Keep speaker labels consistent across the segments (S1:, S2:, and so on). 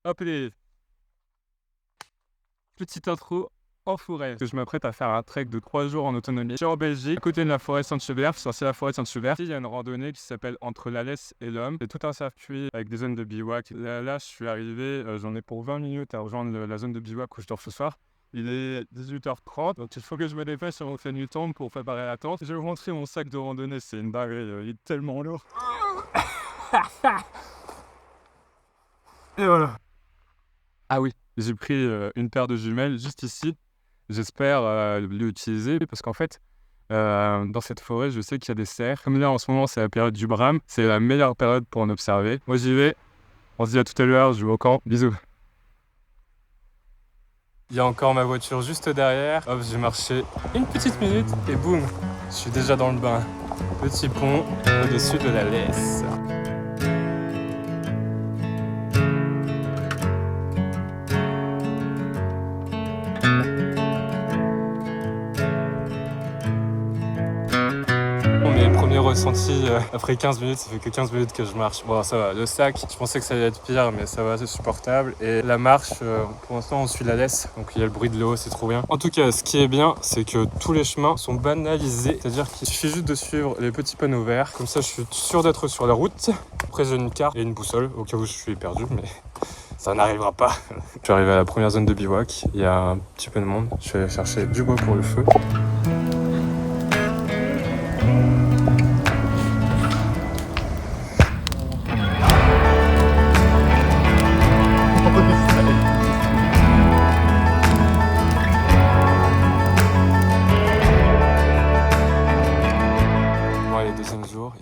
S1: Hop les petite intro en forêt. Que je m'apprête à faire un trek de 3 jours en autonomie. Je suis en Belgique, à côté de la forêt Saint-Schubert. C'est la forêt Saint-Schubert. Il y a une randonnée qui s'appelle Entre l'Alès et l'Homme. C'est tout un circuit avec des zones de bivouac. Là je suis arrivé, j'en ai pour 20 minutes à rejoindre la zone de bivouac où je dors ce soir. Il est 18h30, donc il faut que je me dépêche avant que la nuit tombe pour préparer la tente. Je vais rentrer mon sac de randonnée, c'est une dinguerie, il est tellement lourd. Et voilà. Ah oui, j'ai pris une paire de jumelles juste ici. J'espère l'utiliser parce qu'en fait, dans cette forêt, je sais qu'il y a des cerfs. Comme là, en ce moment, c'est la période du brame. C'est la meilleure période pour en observer. Moi, j'y vais. On se dit à tout à l'heure. Je vais au camp. Bisous. Il y a encore ma voiture juste derrière. Hop, j'ai marché une petite minute et boum, je suis déjà dans le bain. Petit pont au-dessus de la Lesse. Mes premiers ressentis après 15 minutes, ça fait que 15 minutes que je marche. Bon, ça va, le sac, je pensais que ça allait être pire, mais ça va, c'est supportable. Et la marche, pour l'instant, on suit la Lesse, donc il y a le bruit de l'eau, c'est trop bien. En tout cas, ce qui est bien, c'est que tous les chemins sont banalisés, c'est-à-dire qu'il suffit juste de suivre les petits panneaux verts. Comme ça, je suis sûr d'être sur la route. Après, j'ai une carte et une boussole, au cas où je suis perdu, mais ça n'arrivera pas. Je suis arrivé à la première zone de bivouac, il y a un petit peu de monde. Je suis allé chercher du bois pour le feu.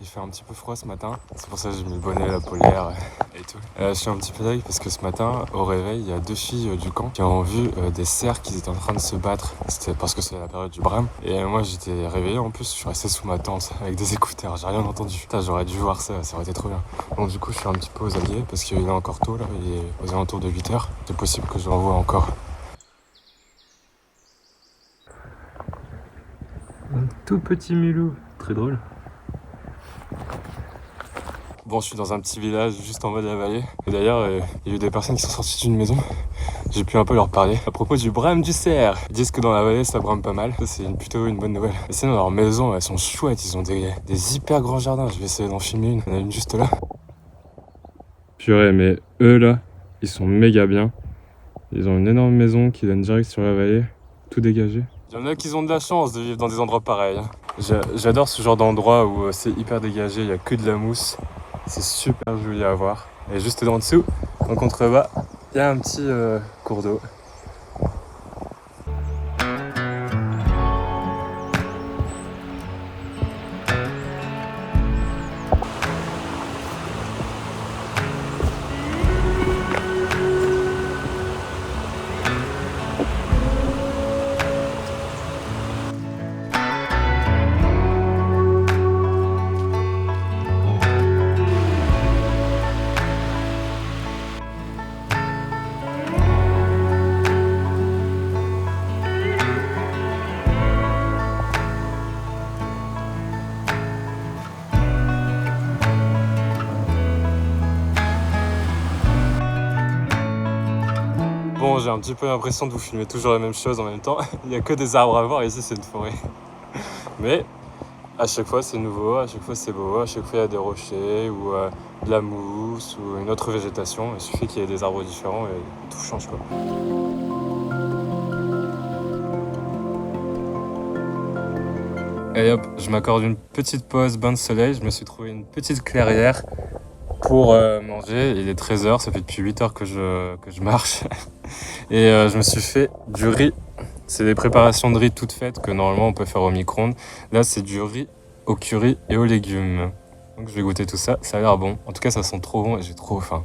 S1: Il fait un petit peu froid ce matin, c'est pour ça que j'ai mis le bonnet, la polaire et tout. Je suis un petit peu dingue parce que ce matin, au réveil, il y a 2 filles du camp qui ont vu des cerfs qui étaient en train de se battre. C'était parce que c'est la période du brame. Et moi, j'étais réveillé en plus, je suis resté sous ma tente avec des écouteurs, j'ai rien entendu. Putain, j'aurais dû voir ça, ça aurait été trop bien. Donc du coup, je suis un petit peu aux alliés parce qu'il est encore tôt là, il est aux alentours de 8h. C'est possible que je l'envoie encore. Un tout petit milou, très drôle. Bon, je suis dans un petit village juste en bas de la vallée. Et d'ailleurs, il y a eu des personnes qui sont sorties d'une maison. J'ai pu un peu leur parler à propos du brame du cerf. Ils disent que dans la vallée, ça brame pas mal. Ça, c'est plutôt une bonne nouvelle. Et sinon, leurs maisons, elles sont chouettes. Ils ont des hyper grands jardins. Je vais essayer d'en filmer une. Il y en a une juste là. Purée, mais eux là, ils sont méga bien. Ils ont une énorme maison qui donne direct sur la vallée, tout dégagé. Il y en a qui ont de la chance de vivre dans des endroits pareils. J'adore ce genre d'endroit où c'est hyper dégagé, il n'y a que de la mousse. C'est super joli à voir. Et juste en dessous, en contrebas, il y a un petit cours d'eau. Bon, j'ai un petit peu l'impression de vous filmer toujours la même chose en même temps. Il n'y a que des arbres à voir, ici c'est une forêt. Mais à chaque fois c'est nouveau, à chaque fois c'est beau, à chaque fois il y a des rochers ou de la mousse ou une autre végétation. Il suffit qu'il y ait des arbres différents et tout change quoi. Et hop, je m'accorde une petite pause, bain de soleil. Je me suis trouvé une petite clairière pour manger. Il est 13h, ça fait depuis 8h que je marche. Et je me suis fait du riz. C'est des préparations de riz toutes faites que normalement on peut faire au micro-ondes. Là, c'est du riz au curry et aux légumes. Donc je vais goûter tout ça, ça a l'air bon. En tout cas, ça sent trop bon et j'ai trop faim.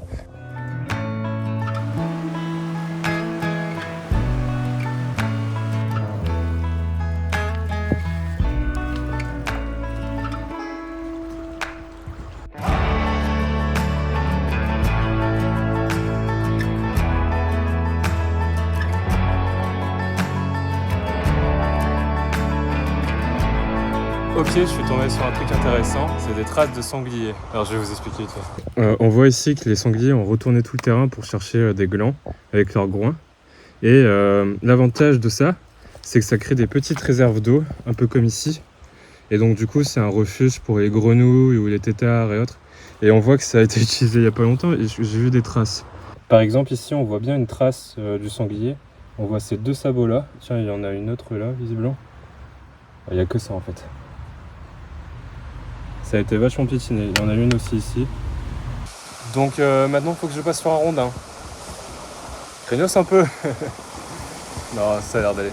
S1: Ok, je suis tombé sur un truc intéressant, c'est des traces de sangliers. Alors je vais vous expliquer. On voit ici que les sangliers ont retourné tout le terrain pour chercher des glands avec leurs groins. Et l'avantage de ça, c'est que ça crée des petites réserves d'eau, un peu comme ici. Et donc du coup, c'est un refuge pour les grenouilles ou les têtards et autres. Et on voit que ça a été utilisé il n'y a pas longtemps et j'ai vu des traces. Par exemple, ici, on voit bien une trace du sanglier. On voit ces deux sabots là. Tiens, il y en a une autre là, visiblement. Il n'y a que ça en fait. Ça a été vachement piétiné. Il y en a une aussi ici. Donc maintenant, il faut que je passe sur un rondin. Craignos un peu. Non, ça a l'air d'aller.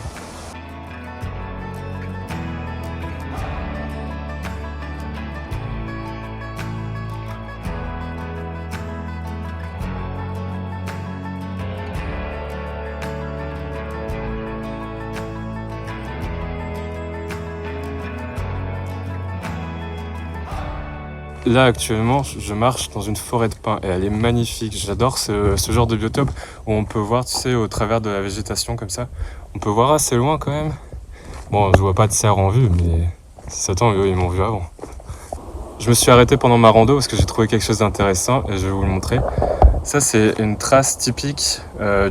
S1: Là actuellement je marche dans une forêt de pins et elle est magnifique. J'adore ce genre de biotope où on peut voir, tu sais, au travers de la végétation comme ça. On peut voir assez loin quand même. Bon, je vois pas de cerf en vue, mais si ça tombe, eux ils m'ont vu avant. Je me suis arrêté pendant ma rando parce que j'ai trouvé quelque chose d'intéressant et je vais vous le montrer. Ça c'est une trace typique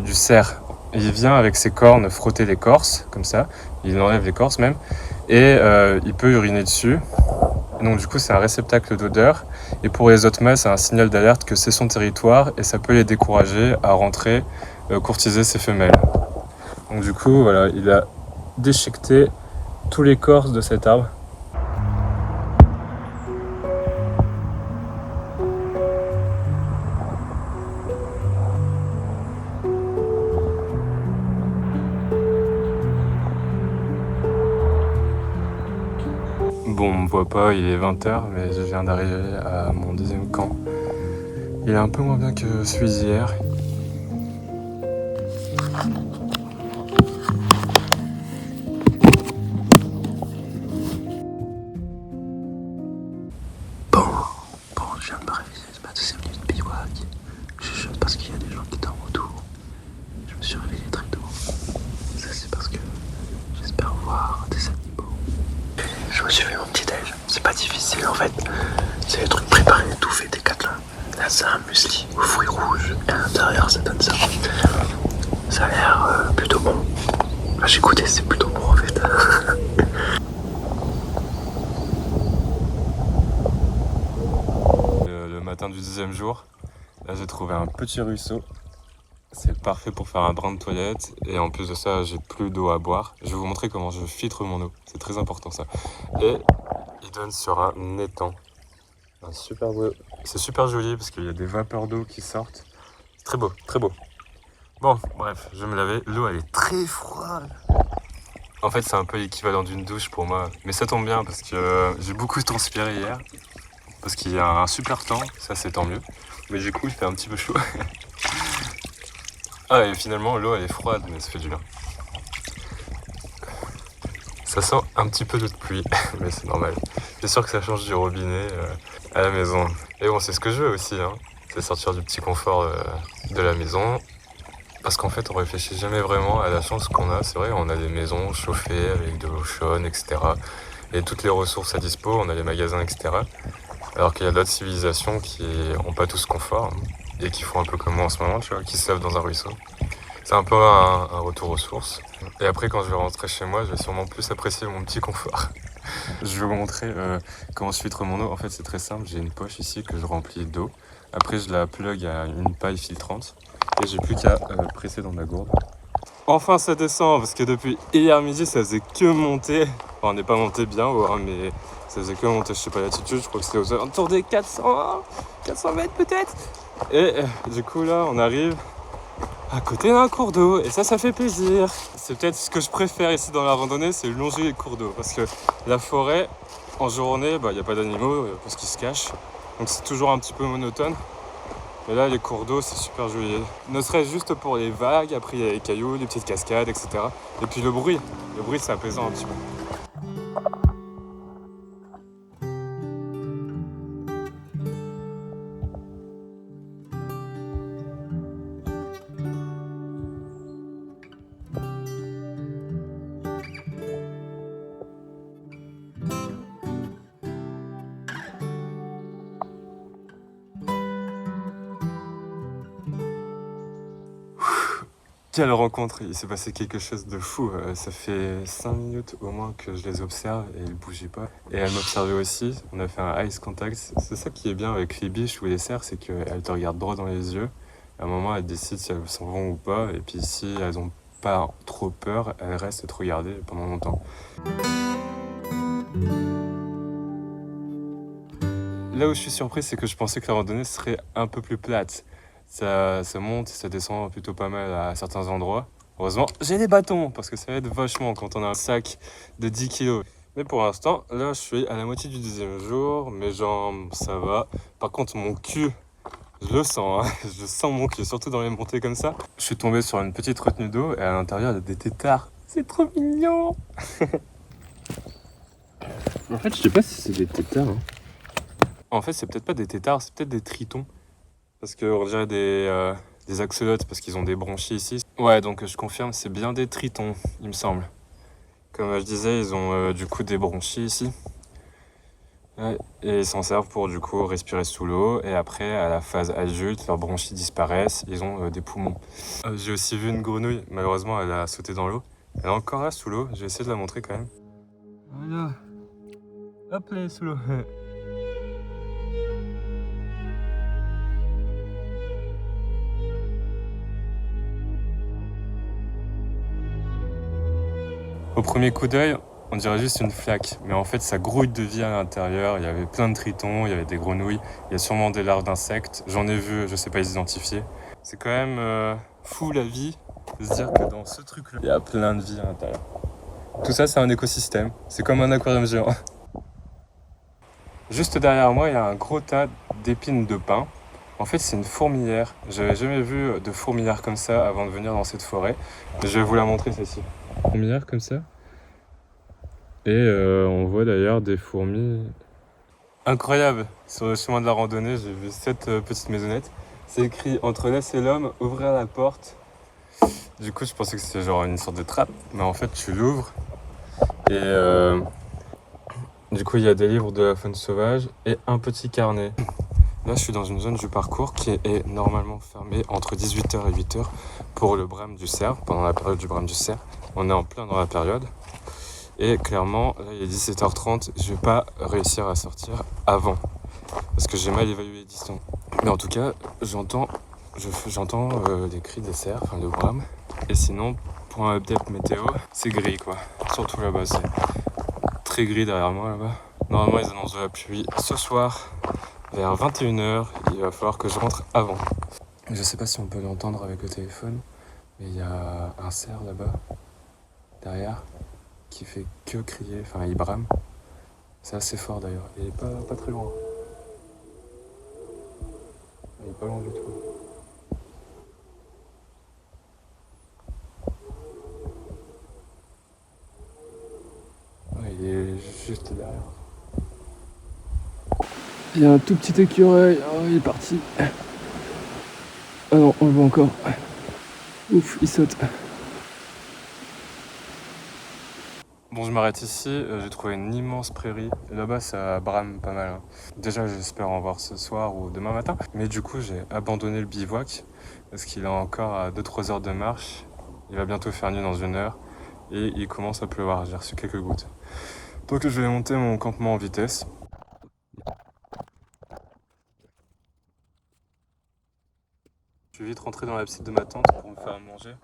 S1: du cerf. Il vient avec ses cornes frotter l'écorce comme ça. Il enlève l'écorce même et il peut uriner dessus. Donc du coup c'est un réceptacle d'odeur et pour les autres mâles c'est un signal d'alerte que c'est son territoire et ça peut les décourager à rentrer courtiser ses femelles. Donc du coup voilà, il a déchiqueté toute l'écorce de cet arbre. Bon, on me voit pas, il est 20h, mais je viens d'arriver à mon deuxième camp. Il est un peu moins bien que celui d'hier.
S2: Bon, je viens de me réveiller, c'est ma deuxième nuit de bivouac. Je chuchote parce qu'il y a des gens qui dorment autour. Je me suis réveillé très tôt. Ça, c'est parce que j'espère voir des animaux. Je me suis fait mon petit déj. C'est pas difficile en fait. C'est les trucs préparés, tout fait, des Décathlon. Là, c'est un muesli aux fruits rouges et à l'intérieur, ça donne ça. Ça a l'air plutôt bon. Là, j'ai goûté, c'est plutôt bon en fait.
S1: Le matin du deuxième jour, là j'ai trouvé un petit ruisseau. C'est parfait pour faire un brin de toilette et en plus de ça j'ai plus d'eau à boire. Je vais vous montrer comment je filtre mon eau, c'est très important ça. Et il donne sur un étang. C'est super joli parce qu'il y a des vapeurs d'eau qui sortent. C'est très beau, très beau. Bon, bref, je vais me laver. L'eau elle est très froide. En fait c'est un peu l'équivalent d'une douche pour moi. Mais ça tombe bien parce que j'ai beaucoup transpiré hier. Parce qu'il y a un super temps, ça c'est tant mieux. Mais du coup il fait un petit peu chaud. Ah et finalement l'eau elle est froide mais ça fait du bien. Ça sent un petit peu d'eau de pluie, mais c'est normal. C'est sûr que ça change du robinet à la maison. Et bon c'est ce que je veux aussi, hein. C'est sortir du petit confort de la maison. Parce qu'en fait on réfléchit jamais vraiment à la chance qu'on a. C'est vrai, on a des maisons chauffées avec de l'eau chaude, etc. Et toutes les ressources à dispo, on a les magasins, etc. Alors qu'il y a d'autres civilisations qui n'ont pas tout ce confort, hein, et qui font un peu comme moi en ce moment, tu vois, qui se lavent dans un ruisseau. C'est un peu un retour aux sources. Et après, quand je vais rentrer chez moi, je vais sûrement plus apprécier mon petit confort. Je vais vous montrer comment je filtre mon eau. En fait, c'est très simple. J'ai une poche ici que je remplis d'eau. Après, je la plug à une paille filtrante. Et j'ai plus qu'à presser dans ma gourde. Enfin, ça descend parce que depuis hier midi, ça faisait que monter. Enfin, on n'est pas monté bien haut, hein, mais ça faisait que monter. Je sais pas l'altitude, je crois que c'était aux alentours des 400 mètres peut-être. Et du coup, là, on arrive à côté d'un cours d'eau et ça fait plaisir. C'est peut-être ce que je préfère ici dans la randonnée, c'est longer les cours d'eau parce que la forêt en journée, il n'y a pas d'animaux parce qu'ils se cachent, donc c'est toujours un petit peu monotone. Mais là les cours d'eau c'est super joli, ne serait-ce juste pour les vagues, après il y a les cailloux, les petites cascades, etc. Et puis le bruit c'est apaisant un petit peu. Quelle rencontre! Il s'est passé quelque chose de fou. Ça fait 5 minutes au moins que je les observe et ils bougeaient pas. Et elles m'observaient aussi. On a fait un eyes contact. C'est ça qui est bien avec les biches ou les cerfs, c'est qu'elles te regardent droit dans les yeux. À un moment, elles décident si elles s'en vont ou pas. Et puis si elles ont pas trop peur, elles restent te regarder pendant longtemps. Là où je suis surpris, c'est que je pensais que la randonnée serait un peu plus plate. Ça monte, ça descend plutôt pas mal à certains endroits. Heureusement, j'ai les bâtons, parce que ça aide vachement quand on a un sac de 10 kilos. Mais pour l'instant, là, je suis à la moitié du 10e jour. Mes jambes, ça va. Par contre, mon cul, je le sens, hein. Je sens mon cul, surtout dans les montées comme ça. Je suis tombé sur une petite retenue d'eau et à l'intérieur, il y a des têtards. C'est trop mignon. En fait, je sais pas si c'est des têtards, hein. En fait, c'est peut-être pas des têtards, c'est peut-être des tritons. Parce qu'on dirait des axolotes, parce qu'ils ont des bronchies ici. Ouais, donc je confirme, c'est bien des tritons, il me semble. Comme je disais, ils ont du coup des bronchies ici. Ouais, et ils s'en servent pour du coup respirer sous l'eau. Et après, à la phase adulte, leurs bronchies disparaissent, ils ont des poumons. J'ai aussi vu une grenouille, malheureusement, elle a sauté dans l'eau. Elle est encore là sous l'eau, je vais essayer de la montrer quand même. Voilà. Hop là, sous l'eau. Au premier coup d'œil, on dirait juste une flaque, mais en fait ça grouille de vie à l'intérieur. Il y avait plein de tritons, il y avait des grenouilles, il y a sûrement des larves d'insectes. J'en ai vu, je sais pas les identifier. C'est quand même fou la vie de se dire que dans ce truc-là, il y a plein de vie à l'intérieur. Tout ça, c'est un écosystème. C'est comme un aquarium géant. Juste derrière moi, il y a un gros tas d'épines de pin. En fait, c'est une fourmilière. J'avais jamais vu de fourmilière comme ça avant de venir dans cette forêt. Je vais vous la montrer, celle-ci. Fourmilière comme ça. Et on voit d'ailleurs des fourmis. Incroyable! Sur le chemin de la randonnée, j'ai vu cette petite maisonnette. C'est écrit « Entre l'Est et l'homme, ouvrir la porte ». Du coup, je pensais que c'était genre une sorte de trappe, mais en fait, tu l'ouvres. Et du coup, il y a des livres de la faune sauvage et un petit carnet. Là, je suis dans une zone du parcours qui est normalement fermée entre 18h et 8h pour le brame du cerf, pendant la période du brame du cerf. On est en plein dans la période. Et clairement, là, il est 17h30, je vais pas réussir à sortir avant. Parce que j'ai mal évalué les distances. Mais en tout cas, j'entends les cris des cerfs, enfin le brame. Et sinon, pour un update météo, c'est gris quoi. Surtout là-bas, c'est très gris derrière moi là-bas. Normalement, ils annoncent de la pluie ce soir. Vers 21h, il va falloir que je rentre avant. Je sais pas si on peut l'entendre avec le téléphone, mais il y a un cerf là-bas, derrière, qui fait que crier, enfin il brame. C'est assez fort d'ailleurs, il est pas très loin. Il est pas loin du tout. Ouais, il est juste derrière. Il y a un tout petit écureuil, oh, il est parti. Ah non, on le voit encore. Ouf, il saute. Bon, je m'arrête ici, j'ai trouvé une immense prairie. Là-bas, ça brame pas mal, hein. Déjà, j'espère en voir ce soir ou demain matin. Mais du coup, j'ai abandonné le bivouac parce qu'il est encore à 2-3 heures de marche. Il va bientôt faire nuit dans 1 heure et il commence à pleuvoir. J'ai reçu quelques gouttes. Donc, je vais monter mon campement en vitesse. Je vais vite rentrer dans la petite de ma tente pour me faire manger.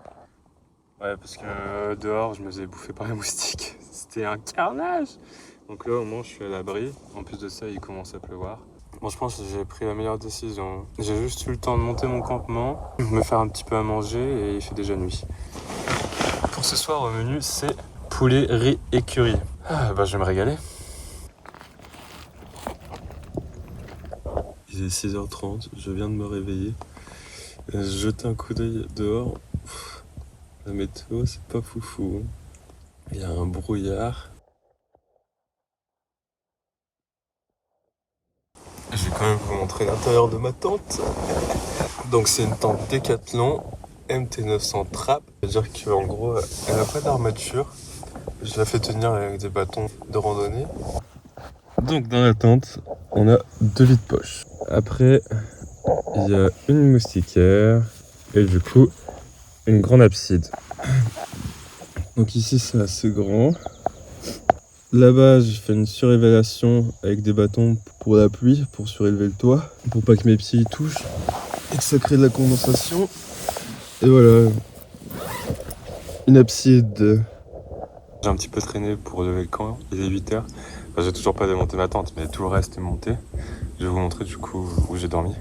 S1: Ouais, parce que dehors, je me faisais bouffer par les moustiques. C'était un carnage. Donc là, au moins, je suis à l'abri. En plus de ça, il commence à pleuvoir. Bon, je pense que j'ai pris la meilleure décision. J'ai juste eu le temps de monter mon campement, me faire un petit peu à manger et il fait déjà nuit. Pour ce soir, au menu, c'est poulet, riz et curry. Ah, bah, je vais me régaler. Il est 6h30, je viens de me réveiller. J'ai jeté un coup d'œil dehors. La météo, c'est pas foufou. Il y a un brouillard. Je vais quand même vous montrer l'intérieur de ma tente. Donc c'est une tente Decathlon MT900 Trap. C'est-à-dire qu'en gros, elle n'a pas d'armature. Je la fais tenir avec des bâtons de randonnée. Donc dans la tente, on a 2 lits de poche. Après, il y a une moustiquaire. Et du coup, une grande abside. Donc ici c'est assez grand. Là-bas j'ai fait une surélévation avec des bâtons pour la pluie, pour surélever le toit, pour pas que mes pieds y touchent et que ça crée de la condensation. Et voilà, une abside. J'ai un petit peu traîné pour lever le camp, il est 8h. Enfin, j'ai toujours pas démonté ma tente, mais tout le reste est monté. Je vais vous montrer du coup où j'ai dormi.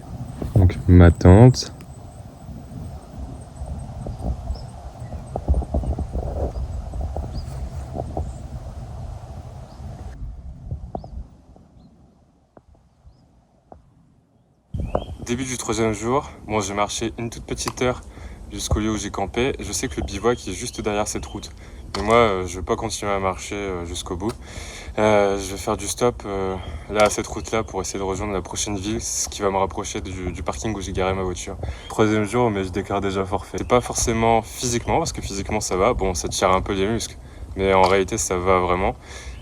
S1: Donc ma tente. Début du 3e jour, bon j'ai marché une toute petite heure jusqu'au lieu où j'ai campé. Je sais que le bivouac est juste derrière cette route. Mais moi je vais pas continuer à marcher jusqu'au bout. Je vais faire du stop là à cette route là pour essayer de rejoindre la prochaine ville, ce qui va me rapprocher du parking où j'ai garé ma voiture. 3e jour, mais je déclare déjà forfait. C'est pas forcément physiquement, parce que physiquement ça va, bon ça tire un peu les muscles, mais en réalité ça va vraiment.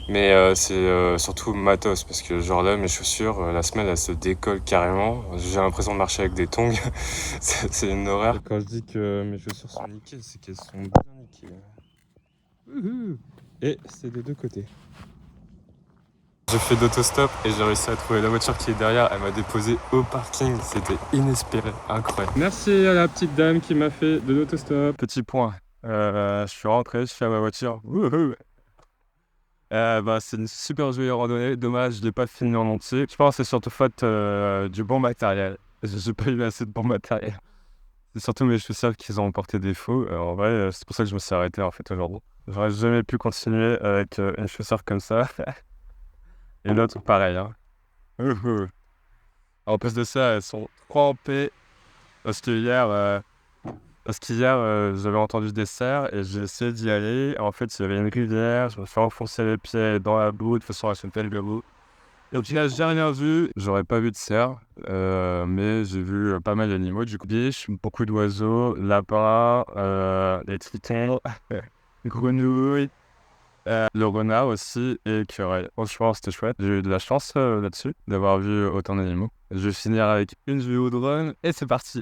S1: Mais c'est surtout matos, parce que genre là mes chaussures, la semelle elle se décolle carrément. J'ai l'impression de marcher avec des tongs. C'est une horreur. Et quand je dis que mes chaussures sont nickel, c'est qu'elles sont bien nickel. Et c'est des deux côtés. J'ai fait d'autostop et j'ai réussi à trouver la voiture qui est derrière. Elle m'a déposé au parking. C'était inespéré, incroyable. Merci à la petite dame qui m'a fait de l'autostop. Petit point. Je suis rentré, je suis à ma voiture. C'est une super jolie randonnée. Dommage, je l'ai pas fini en entier. Je pense que c'est surtout faute du bon matériel. J'ai pas eu assez de bon matériel. C'est surtout mes chaussures qui ont porté défaut. En vrai, c'est pour ça que je me suis arrêté en fait aujourd'hui. J'aurais jamais pu continuer avec une chaussure comme ça. Et l'autre, pareil. Hein. En plus de ça, elles sont trempées. Parce qu'hier, j'avais entendu des cerfs et j'ai essayé d'y aller. En fait, il y avait une rivière. Je me suis enfoncé les pieds dans la boue de façon à se faire le bout. Et au final, j'ai rien vu. J'aurais pas vu de cerfs, mais j'ai vu pas mal d'animaux. Du coup, biches, beaucoup d'oiseaux, lapins, des tritons, grenouilles. Le renard aussi et écureuil. Franchement, c'était chouette. J'ai eu de la chance là-dessus, d'avoir vu autant d'animaux. Je vais finir avec une vue au drone et c'est parti.